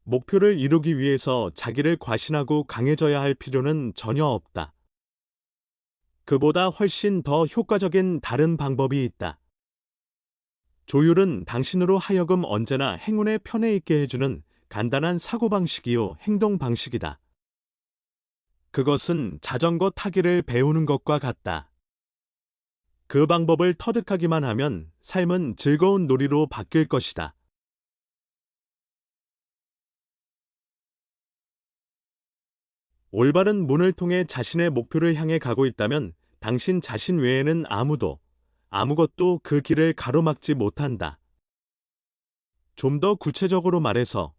목표를 이루기 위해서 자기를 과신하고 강해져야 할 필요는 전혀 없다. 그보다 훨씬 더 효과적인 다른 방법이 있다. 조율은 당신으로 하여금 언제나 행운의 편에 있게 해주는 간단한 사고방식이요 행동 방식이다. 그것은 자전거 타기를 배우는 것과 같다. 그 방법을 터득하기만 하면 삶은 즐거운 놀이로 바뀔 것이다. 올바른 문을 통해 자신의 목표를 향해 가고 있다면 당신 자신 외에는 아무것도 그 길을 가로막지 못한다. 좀 더 구체적으로 말해서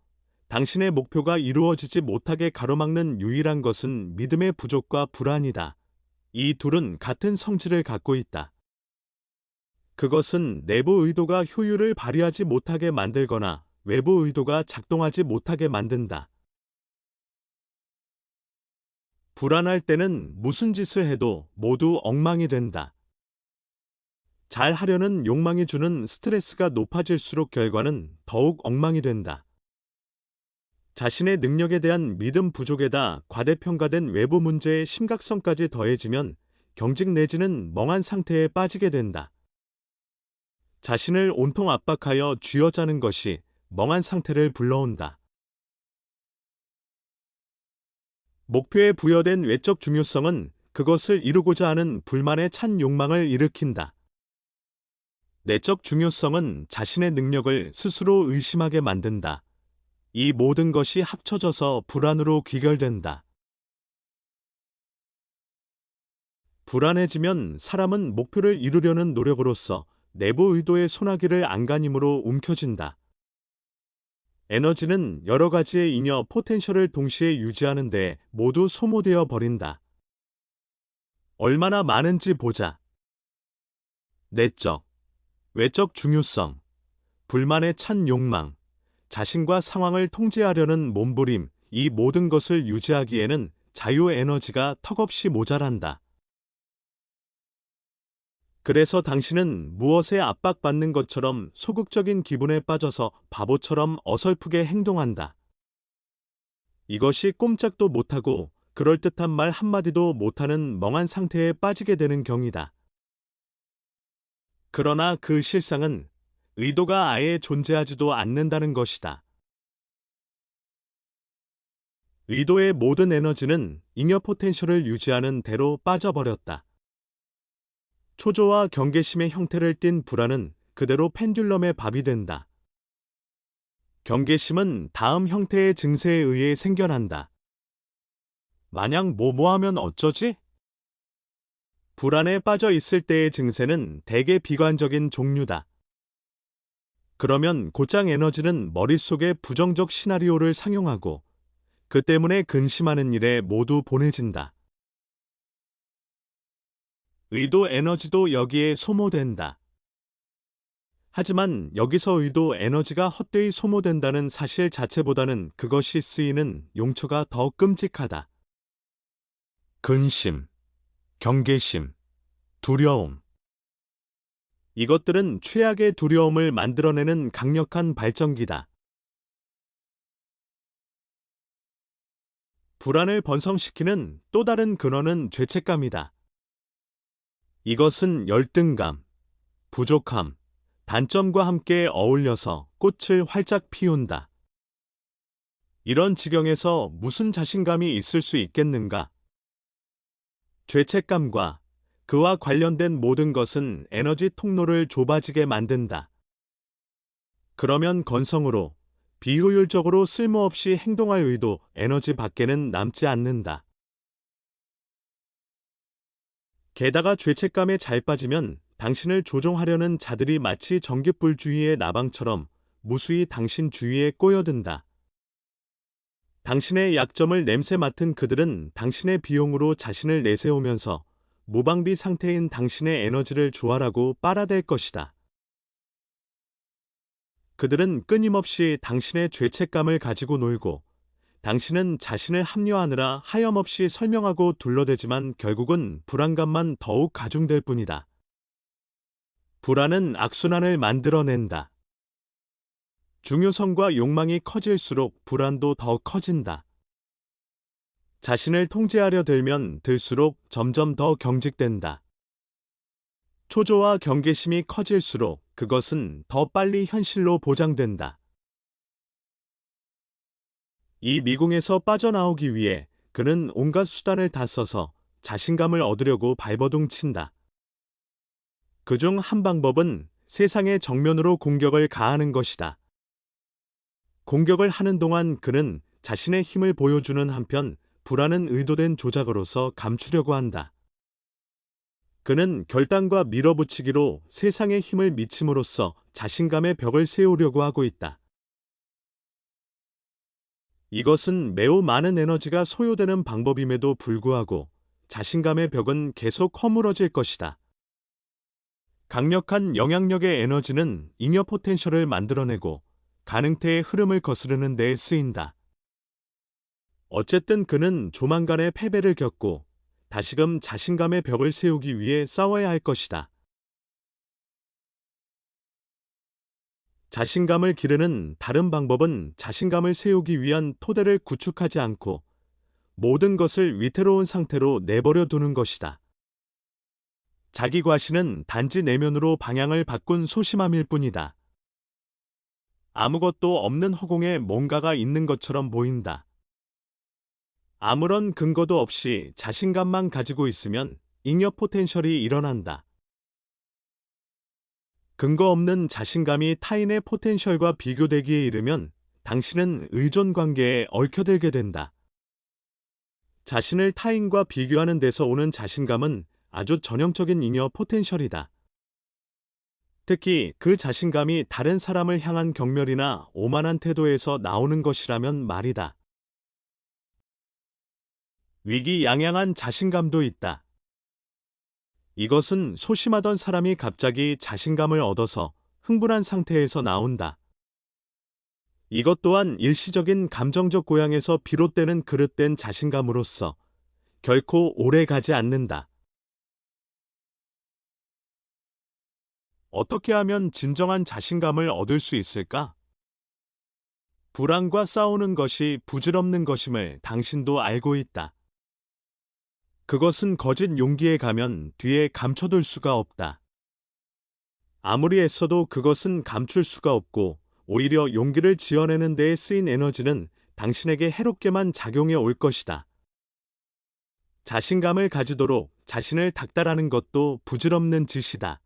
당신의 목표가 이루어지지 못하게 가로막는 유일한 것은 믿음의 부족과 불안이다. 이 둘은 같은 성질을 갖고 있다. 그것은 내부 의도가 효율을 발휘하지 못하게 만들거나 외부 의도가 작동하지 못하게 만든다. 불안할 때는 무슨 짓을 해도 모두 엉망이 된다. 잘 하려는 욕망이 주는 스트레스가 높아질수록 결과는 더욱 엉망이 된다. 자신의 능력에 대한 믿음 부족에다 과대평가된 외부 문제의 심각성까지 더해지면 경직 내지는 멍한 상태에 빠지게 된다. 자신을 온통 압박하여 쥐어짜는 것이 멍한 상태를 불러온다. 목표에 부여된 외적 중요성은 그것을 이루고자 하는 불만에 찬 욕망을 일으킨다. 내적 중요성은 자신의 능력을 스스로 의심하게 만든다. 이 모든 것이 합쳐져서 불안으로 귀결된다. 불안해지면 사람은 목표를 이루려는 노력으로서 내부 의도의 소나기를 안간힘으로 움켜쥔다. 에너지는 여러 가지의 잉여 포텐셜을 동시에 유지하는 데 모두 소모되어 버린다. 얼마나 많은지 보자. 내적, 외적 중요성, 불만에 찬 욕망, 자신과 상황을 통제하려는 몸부림, 이 모든 것을 유지하기에는 자유 에너지가 턱없이 모자란다. 그래서 당신은 무엇에 압박받는 것처럼 소극적인 기분에 빠져서 바보처럼 어설프게 행동한다. 이것이 꼼짝도 못하고 그럴듯한 말 한마디도 못하는 멍한 상태에 빠지게 되는 경이다. 그러나 그 실상은 의도가 아예 존재하지도 않는다는 것이다. 의도의 모든 에너지는 잉여 포텐셜을 유지하는 대로 빠져버렸다. 초조와 경계심의 형태를 띤 불안은 그대로 펜듈럼의 밥이 된다. 경계심은 다음 형태의 증세에 의해 생겨난다. 만약 뭐하면 어쩌지? 불안에 빠져 있을 때의 증세는 대개 비관적인 종류다. 그러면 곧장 에너지는 머릿속에 부정적 시나리오를 상용하고 그 때문에 근심하는 일에 모두 보내진다. 의도 에너지도 여기에 소모된다. 하지만 여기서 의도 에너지가 헛되이 소모된다는 사실 자체보다는 그것이 쓰이는 용처가 더 끔찍하다. 근심, 경계심, 두려움. 이것들은 최악의 두려움을 만들어내는 강력한 발전기다. 불안을 번성시키는 또 다른 근원은 죄책감이다. 이것은 열등감, 부족함, 단점과 함께 어울려서 꽃을 활짝 피운다. 이런 지경에서 무슨 자신감이 있을 수 있겠는가? 죄책감과 그와 관련된 모든 것은 에너지 통로를 좁아지게 만든다. 그러면 건성으로, 비효율적으로 쓸모없이 행동할 의도, 에너지 밖에는 남지 않는다. 게다가 죄책감에 잘 빠지면 당신을 조종하려는 자들이 마치 전깃불 주위의 나방처럼 무수히 당신 주위에 꼬여든다. 당신의 약점을 냄새 맡은 그들은 당신의 비용으로 자신을 내세우면서 무방비 상태인 당신의 에너지를 조활하고 빨아댈 것이다. 그들은 끊임없이 당신의 죄책감을 가지고 놀고 당신은 자신을 합리화하느라 하염없이 설명하고 둘러대지만 결국은 불안감만 더욱 가중될 뿐이다. 불안은 악순환을 만들어낸다. 중요성과 욕망이 커질수록 불안도 더 커진다. 자신을 통제하려 들면 들수록 점점 더 경직된다. 초조와 경계심이 커질수록 그것은 더 빨리 현실로 보장된다. 이 미궁에서 빠져나오기 위해 그는 온갖 수단을 다 써서 자신감을 얻으려고 발버둥친다. 그중 한 방법은 세상의 정면으로 공격을 가하는 것이다. 공격을 하는 동안 그는 자신의 힘을 보여주는 한편 불안은 의도된 조작으로서 감추려고 한다. 그는 결단과 밀어붙이기로 세상에 힘을 미침으로써 자신감의 벽을 세우려고 하고 있다. 이것은 매우 많은 에너지가 소요되는 방법임에도 불구하고 자신감의 벽은 계속 허물어질 것이다. 강력한 영향력의 에너지는 잉여 포텐셜을 만들어내고 가능태의 흐름을 거스르는 데에 쓰인다. 어쨌든 그는 조만간의 패배를 겪고 다시금 자신감의 벽을 세우기 위해 싸워야 할 것이다. 자신감을 기르는 다른 방법은 자신감을 세우기 위한 토대를 구축하지 않고 모든 것을 위태로운 상태로 내버려 두는 것이다. 자기 과시는 단지 내면으로 방향을 바꾼 소심함일 뿐이다. 아무것도 없는 허공에 뭔가가 있는 것처럼 보인다. 아무런 근거도 없이 자신감만 가지고 있으면 잉여 포텐셜이 일어난다. 근거 없는 자신감이 타인의 포텐셜과 비교되기에 이르면 당신은 의존 관계에 얽혀들게 된다. 자신을 타인과 비교하는 데서 오는 자신감은 아주 전형적인 잉여 포텐셜이다. 특히 그 자신감이 다른 사람을 향한 경멸이나 오만한 태도에서 나오는 것이라면 말이다. 위기양양한 자신감도 있다. 이것은 소심하던 사람이 갑자기 자신감을 얻어서 흥분한 상태에서 나온다. 이것 또한 일시적인 감정적 고양에서 비롯되는 그릇된 자신감으로서 결코 오래 가지 않는다. 어떻게 하면 진정한 자신감을 얻을 수 있을까? 불안과 싸우는 것이 부질없는 것임을 당신도 알고 있다. 그것은 거짓 용기에 가면 뒤에 감춰둘 수가 없다. 아무리 애써도 그것은 감출 수가 없고 오히려 용기를 지어내는 데에 쓰인 에너지는 당신에게 해롭게만 작용해 올 것이다. 자신감을 가지도록 자신을 닥달하는 것도 부질없는 짓이다.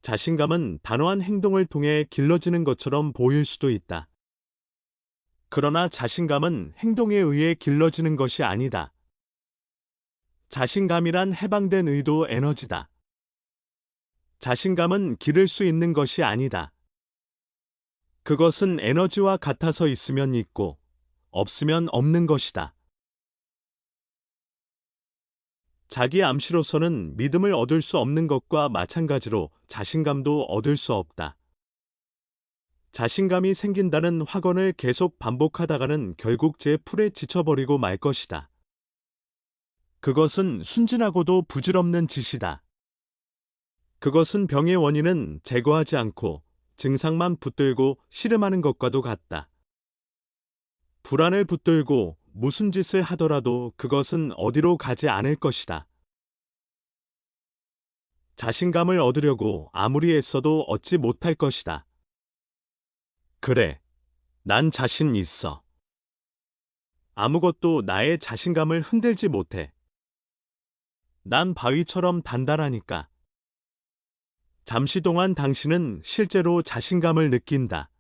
자신감은 단호한 행동을 통해 길러지는 것처럼 보일 수도 있다. 그러나 자신감은 행동에 의해 길러지는 것이 아니다. 자신감이란 해방된 의도 에너지다. 자신감은 기를 수 있는 것이 아니다. 그것은 에너지와 같아서 있으면 있고 없으면 없는 것이다. 자기 암시로서는 믿음을 얻을 수 없는 것과 마찬가지로 자신감도 얻을 수 없다. 자신감이 생긴다는 확언을 계속 반복하다가는 결국 제 풀에 지쳐버리고 말 것이다. 그것은 순진하고도 부질없는 짓이다. 그것은 병의 원인은 제거하지 않고 증상만 붙들고 씨름하는 것과도 같다. 불안을 붙들고 무슨 짓을 하더라도 그것은 어디로 가지 않을 것이다. 자신감을 얻으려고 아무리 애써도 얻지 못할 것이다. 그래, 난 자신 있어. 아무것도 나의 자신감을 흔들지 못해. 난 바위처럼 단단하니까. 잠시 동안 당신은 실제로 자신감을 느낀다.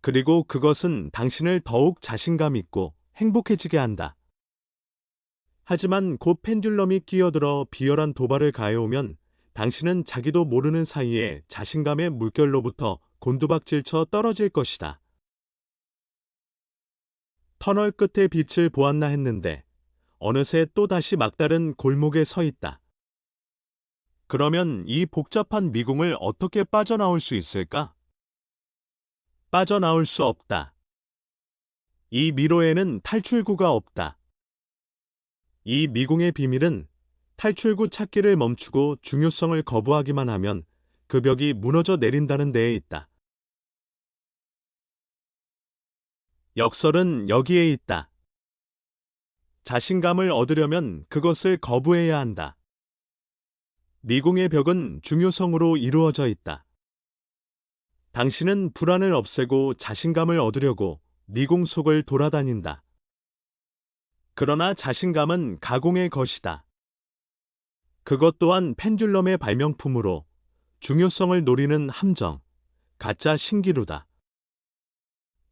그리고 그것은 당신을 더욱 자신감 있고 행복해지게 한다. 하지만 곧 펜듈럼이 끼어들어 비열한 도발을 가해오면 당신은 자기도 모르는 사이에 자신감의 물결로부터 곤두박질쳐 떨어질 것이다. 터널 끝에 빛을 보았나 했는데 어느새 또다시 막다른 골목에 서 있다. 그러면 이 복잡한 미궁을 어떻게 빠져나올 수 있을까? 빠져나올 수 없다. 이 미로에는 탈출구가 없다. 이 미궁의 비밀은 탈출구 찾기를 멈추고 중요성을 거부하기만 하면 그 벽이 무너져 내린다는 데에 있다. 역설은 여기에 있다. 자신감을 얻으려면 그것을 거부해야 한다. 미궁의 벽은 중요성으로 이루어져 있다. 당신은 불안을 없애고 자신감을 얻으려고 미궁 속을 돌아다닌다. 그러나 자신감은 가공의 것이다. 그것 또한 펜듈럼의 발명품으로 중요성을 노리는 함정, 가짜 신기루다.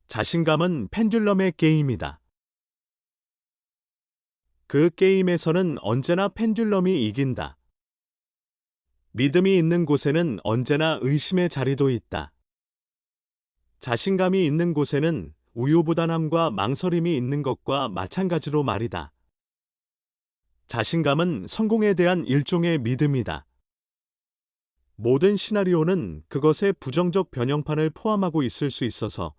자신감은 펜듈럼의 게임이다. 그 게임에서는 언제나 펜듈럼이 이긴다. 믿음이 있는 곳에는 언제나 의심의 자리도 있다. 자신감이 있는 곳에는 우유부단함과 망설임이 있는 것과 마찬가지로 말이다. 자신감은 성공에 대한 일종의 믿음이다. 모든 시나리오는 그것의 부정적 변형판을 포함하고 있을 수 있어서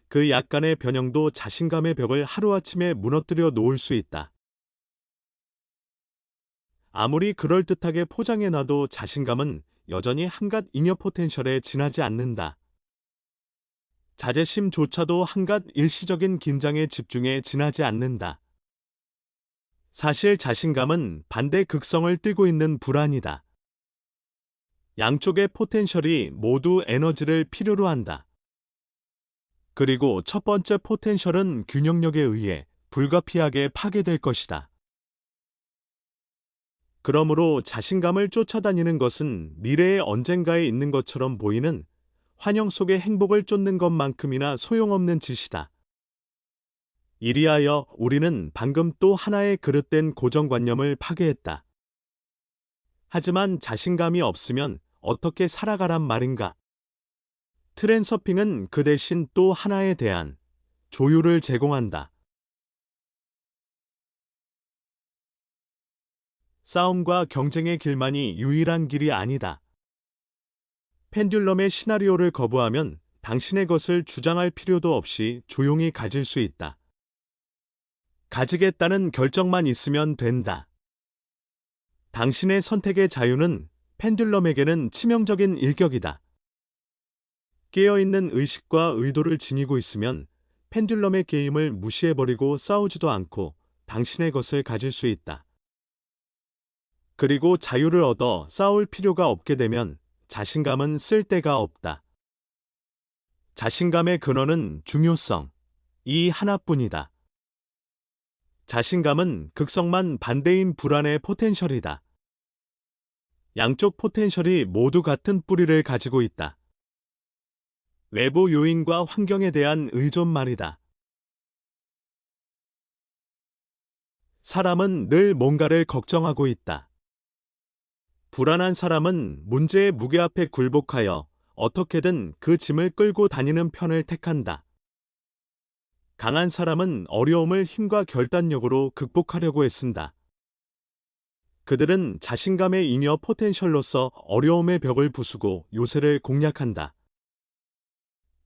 그 약간의 변형도 자신감의 벽을 하루아침에 무너뜨려 놓을 수 있다. 아무리 그럴듯하게 포장해놔도 자신감은 여전히 한갓 잉여 포텐셜에 지나지 않는다. 자제심조차도 한갓 일시적인 긴장에 집중해 지나지 않는다. 사실 자신감은 반대 극성을 띠고 있는 불안이다. 양쪽의 포텐셜이 모두 에너지를 필요로 한다. 그리고 첫 번째 포텐셜은 균형력에 의해 불가피하게 파괴될 것이다. 그러므로 자신감을 쫓아다니는 것은 미래의 언젠가에 있는 것처럼 보이는 환영 속의 행복을 쫓는 것만큼이나 소용없는 짓이다. 이리하여 우리는 방금 또 하나의 그릇된 고정관념을 파괴했다. 하지만 자신감이 없으면 어떻게 살아가란 말인가? 트랜서핑은 그 대신 또 하나에 대한 조율을 제공한다. 싸움과 경쟁의 길만이 유일한 길이 아니다. 펜듈럼의 시나리오를 거부하면 당신의 것을 주장할 필요도 없이 조용히 가질 수 있다. 가지겠다는 결정만 있으면 된다. 당신의 선택의 자유는 펜듈럼에게는 치명적인 일격이다. 깨어있는 의식과 의도를 지니고 있으면 펜듈럼의 게임을 무시해버리고 싸우지도 않고 당신의 것을 가질 수 있다. 그리고 자유를 얻어 싸울 필요가 없게 되면 자신감은 쓸데가 없다. 자신감의 근원은 중요성, 이 하나뿐이다. 자신감은 극성만 반대인 불안의 포텐셜이다. 양쪽 포텐셜이 모두 같은 뿌리를 가지고 있다. 외부 요인과 환경에 대한 의존 말이다. 사람은 늘 뭔가를 걱정하고 있다. 불안한 사람은 문제의 무게 앞에 굴복하여 어떻게든 그 짐을 끌고 다니는 편을 택한다. 강한 사람은 어려움을 힘과 결단력으로 극복하려고 애쓴다. 그들은 자신감의 잉여 포텐셜로서 어려움의 벽을 부수고 요새를 공략한다.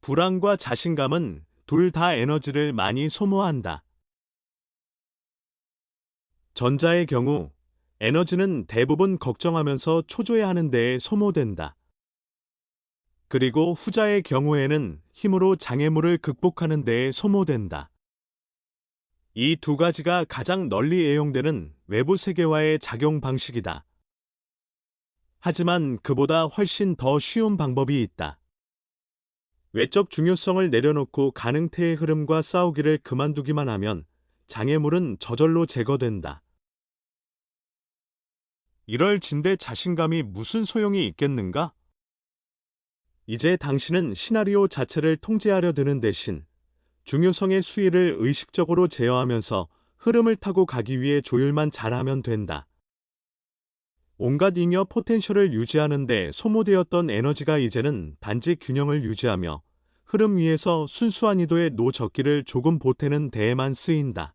불안과 자신감은 둘 다 에너지를 많이 소모한다. 전자의 경우 에너지는 대부분 걱정하면서 초조해하는 데에 소모된다. 그리고 후자의 경우에는 힘으로 장애물을 극복하는 데에 소모된다. 이 두 가지가 가장 널리 애용되는 외부 세계와의 작용 방식이다. 하지만 그보다 훨씬 더 쉬운 방법이 있다. 외적 중요성을 내려놓고 가능태의 흐름과 싸우기를 그만두기만 하면 장애물은 저절로 제거된다. 이럴 진대 자신감이 무슨 소용이 있겠는가? 이제 당신은 시나리오 자체를 통제하려 드는 대신 중요성의 수위를 의식적으로 제어하면서 흐름을 타고 가기 위해 조율만 잘하면 된다. 온갖 잉여 포텐셜을 유지하는 데 소모되었던 에너지가 이제는 단지 균형을 유지하며 흐름 위에서 순수한 이도의 노적기를 조금 보태는 데에만 쓰인다.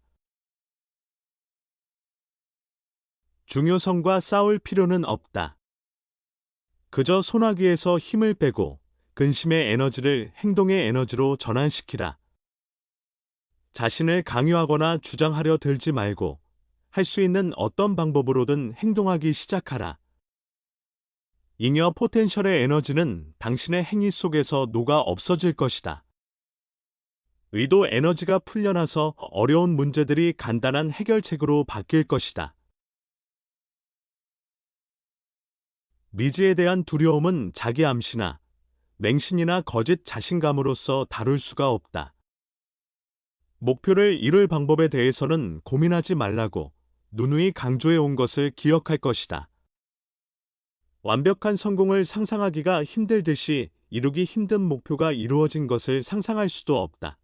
중요성과 싸울 필요는 없다. 그저 소나기에서 힘을 빼고 근심의 에너지를 행동의 에너지로 전환시키라. 자신을 강요하거나 주장하려 들지 말고 할 수 있는 어떤 방법으로든 행동하기 시작하라. 잉여 포텐셜의 에너지는 당신의 행위 속에서 녹아 없어질 것이다. 의도 에너지가 풀려나서 어려운 문제들이 간단한 해결책으로 바뀔 것이다. 미지에 대한 두려움은 자기 암시나 맹신이나 거짓 자신감으로서 다룰 수가 없다. 목표를 이룰 방법에 대해서는 고민하지 말라고 누누이 강조해 온 것을 기억할 것이다. 완벽한 성공을 상상하기가 힘들듯이 이루기 힘든 목표가 이루어진 것을 상상할 수도 없다.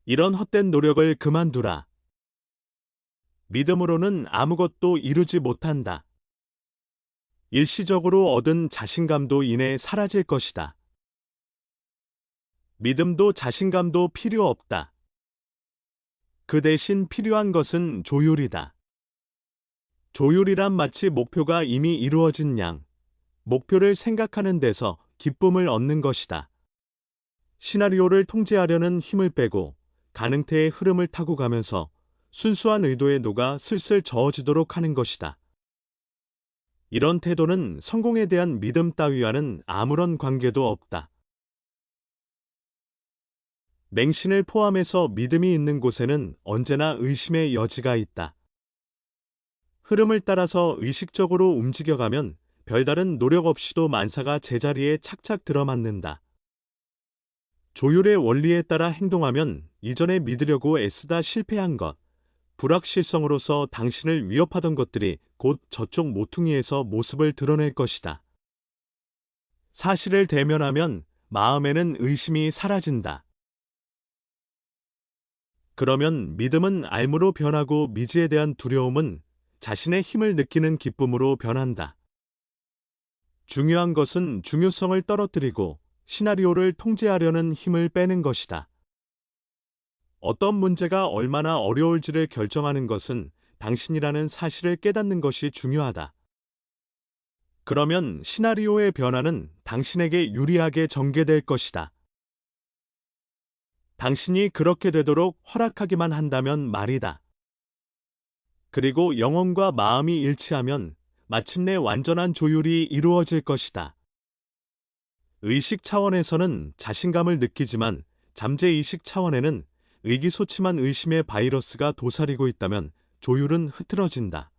이런 헛된 노력을 그만두라. 믿음으로는 아무것도 이루지 못한다. 일시적으로 얻은 자신감도 이내 사라질 것이다. 믿음도 자신감도 필요 없다. 그 대신 필요한 것은 조율이다. 조율이란 마치 목표가 이미 이루어진 양, 목표를 생각하는 데서 기쁨을 얻는 것이다. 시나리오를 통제하려는 힘을 빼고 가능태의 흐름을 타고 가면서 순수한 의도에 녹아 슬슬 저어지도록 하는 것이다. 이런 태도는 성공에 대한 믿음 따위와는 아무런 관계도 없다. 맹신을 포함해서 믿음이 있는 곳에는 언제나 의심의 여지가 있다. 흐름을 따라서 의식적으로 움직여가면 별다른 노력 없이도 만사가 제자리에 착착 들어맞는다. 조율의 원리에 따라 행동하면 이전에 믿으려고 애쓰다 실패한 것, 불확실성으로서 당신을 위협하던 것들이 곧 저쪽 모퉁이에서 모습을 드러낼 것이다. 사실을 대면하면 마음에는 의심이 사라진다. 그러면 믿음은 알무로 변하고 미지에 대한 두려움은 자신의 힘을 느끼는 기쁨으로 변한다. 중요한 것은 중요성을 떨어뜨리고 시나리오를 통제하려는 힘을 빼는 것이다. 어떤 문제가 얼마나 어려울지를 결정하는 것은 당신이라는 사실을 깨닫는 것이 중요하다. 그러면 시나리오의 변화는 당신에게 유리하게 전개될 것이다. 당신이 그렇게 되도록 허락하기만 한다면 말이다. 그리고 영혼과 마음이 일치하면 마침내 완전한 조율이 이루어질 것이다. 의식 차원에서는 자신감을 느끼지만 잠재의식 차원에는 의기소침한 의심의 바이러스가 도사리고 있다면 조율은 흐트러진다.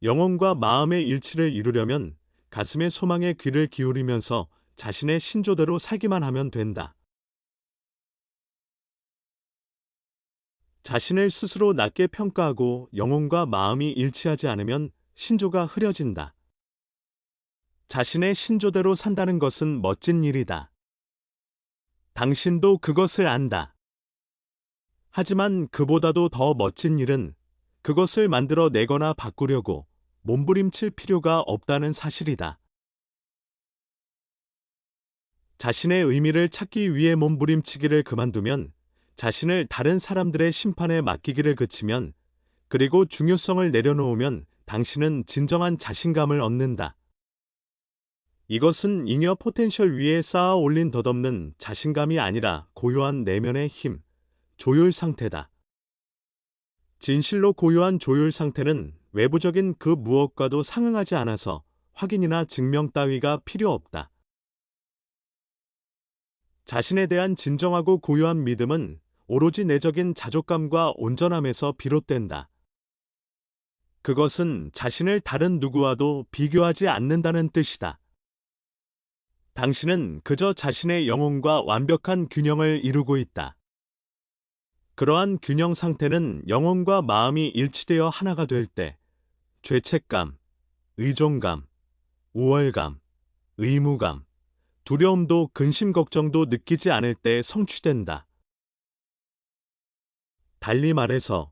영혼과 마음의 일치를 이루려면 가슴의 소망에 귀를 기울이면서 자신의 신조대로 살기만 하면 된다. 자신을 스스로 낮게 평가하고 영혼과 마음이 일치하지 않으면 신조가 흐려진다. 자신의 신조대로 산다는 것은 멋진 일이다. 당신도 그것을 안다. 하지만 그보다도 더 멋진 일은 그것을 만들어 내거나 바꾸려고 몸부림칠 필요가 없다는 사실이다. 자신의 의미를 찾기 위해 몸부림치기를 그만두면, 자신을 다른 사람들의 심판에 맡기기를 그치면, 그리고 중요성을 내려놓으면 당신은 진정한 자신감을 얻는다. 이것은 잉여 포텐셜 위에 쌓아 올린 덧없는 자신감이 아니라 고요한 내면의 힘, 조율 상태다. 진실로 고요한 조율 상태는 외부적인 그 무엇과도 상응하지 않아서 확인이나 증명 따위가 필요 없다. 자신에 대한 진정하고 고요한 믿음은 오로지 내적인 자족감과 온전함에서 비롯된다. 그것은 자신을 다른 누구와도 비교하지 않는다는 뜻이다. 당신은 그저 자신의 영혼과 완벽한 균형을 이루고 있다. 그러한 균형 상태는 영혼과 마음이 일치되어 하나가 될 때 죄책감, 의존감, 우월감, 의무감, 두려움도 근심 걱정도 느끼지 않을 때 성취된다. 달리 말해서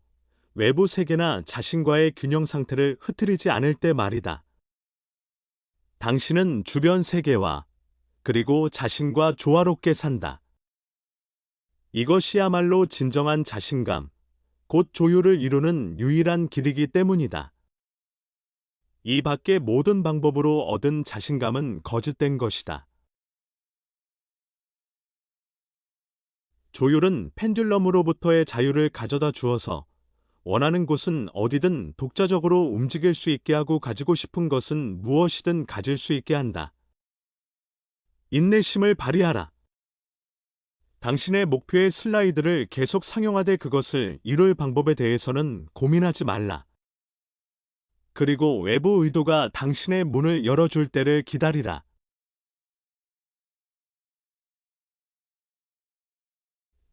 외부 세계나 자신과의 균형 상태를 흐트리지 않을 때 말이다. 당신은 주변 세계와 그리고 자신과 조화롭게 산다. 이것이야말로 진정한 자신감, 곧 조율을 이루는 유일한 길이기 때문이다. 이 밖의 모든 방법으로 얻은 자신감은 거짓된 것이다. 조율은 펜듈럼으로부터의 자유를 가져다 주어서 원하는 곳은 어디든 독자적으로 움직일 수 있게 하고 가지고 싶은 것은 무엇이든 가질 수 있게 한다. 인내심을 발휘하라. 당신의 목표의 슬라이드를 계속 상용화돼 그것을 이룰 방법에 대해서는 고민하지 말라. 그리고 외부 의도가 당신의 문을 열어줄 때를 기다리라.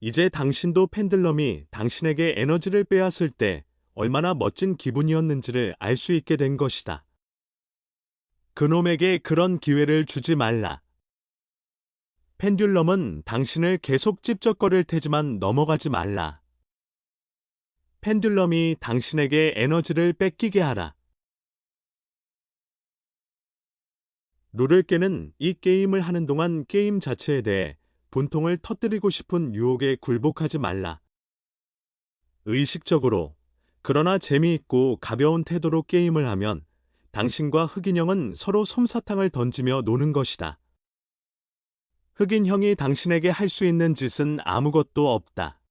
이제 당신도 펜들럼이 당신에게 에너지를 빼앗을 때 얼마나 멋진 기분이었는지를 알 수 있게 된 것이다. 그놈에게 그런 기회를 주지 말라. 펜듈럼은 당신을 계속 찝적거릴 테지만 넘어가지 말라. 펜듈럼이 당신에게 에너지를 뺏기게 하라. 룰을 깨는 이 게임을 하는 동안 게임 자체에 대해 분통을 터뜨리고 싶은 유혹에 굴복하지 말라. 의식적으로, 그러나 재미있고 가벼운 태도로 게임을 하면 당신과 흑인형은 서로 솜사탕을 던지며 노는 것이다. 흑인형이 당신에게 할 수 있는 짓은 아무것도 없다.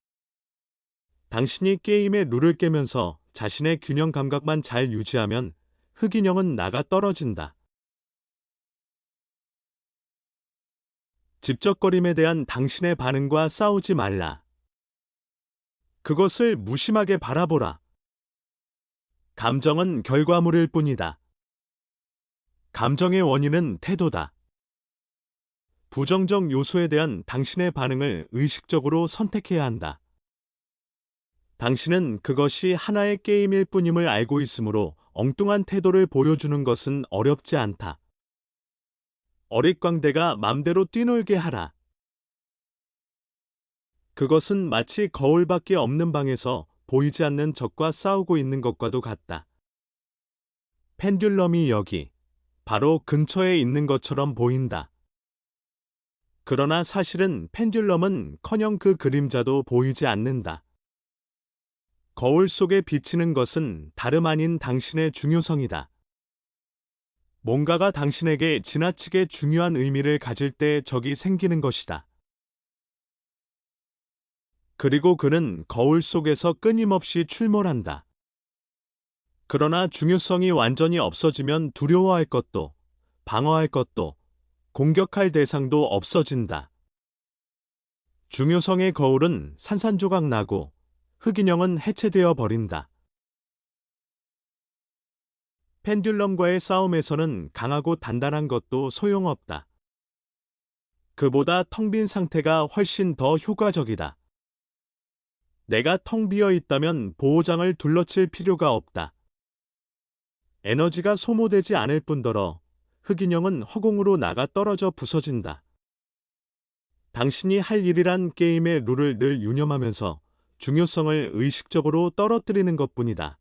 당신이 게임의 룰을 깨면서 자신의 균형 감각만 잘 유지하면 흑인형은 나가 떨어진다. 집적거림에 대한 당신의 반응과 싸우지 말라. 그것을 무심하게 바라보라. 감정은 결과물일 뿐이다. 감정의 원인은 태도다. 부정적 요소에 대한 당신의 반응을 의식적으로 선택해야 한다. 당신은 그것이 하나의 게임일 뿐임을 알고 있으므로 엉뚱한 태도를 보여주는 것은 어렵지 않다. 어릿광대가 맘대로 뛰놀게 하라. 그것은 마치 거울밖에 없는 방에서 보이지 않는 적과 싸우고 있는 것과도 같다. 펜듈럼이 여기, 바로 근처에 있는 것처럼 보인다. 그러나 사실은 펜듈럼은 커녕 그 그림자도 보이지 않는다. 거울 속에 비치는 것은 다름 아닌 당신의 중요성이다. 뭔가가 당신에게 지나치게 중요한 의미를 가질 때 적이 생기는 것이다. 그리고 그는 거울 속에서 끊임없이 출몰한다. 그러나 중요성이 완전히 없어지면 두려워할 것도, 방어할 것도, 공격할 대상도 없어진다. 중요성의 거울은 산산조각 나고 흑인형은 해체되어 버린다. 펜듈럼과의 싸움에서는 강하고 단단한 것도 소용없다. 그보다 텅 빈 상태가 훨씬 더 효과적이다. 내가 텅 비어 있다면 보호장을 둘러칠 필요가 없다. 에너지가 소모되지 않을 뿐더러 흑인형은 허공으로 나가 떨어져 부서진다. 당신이 할 일이란 게임의 룰을 늘 유념하면서 중요성을 의식적으로 떨어뜨리는 것뿐이다.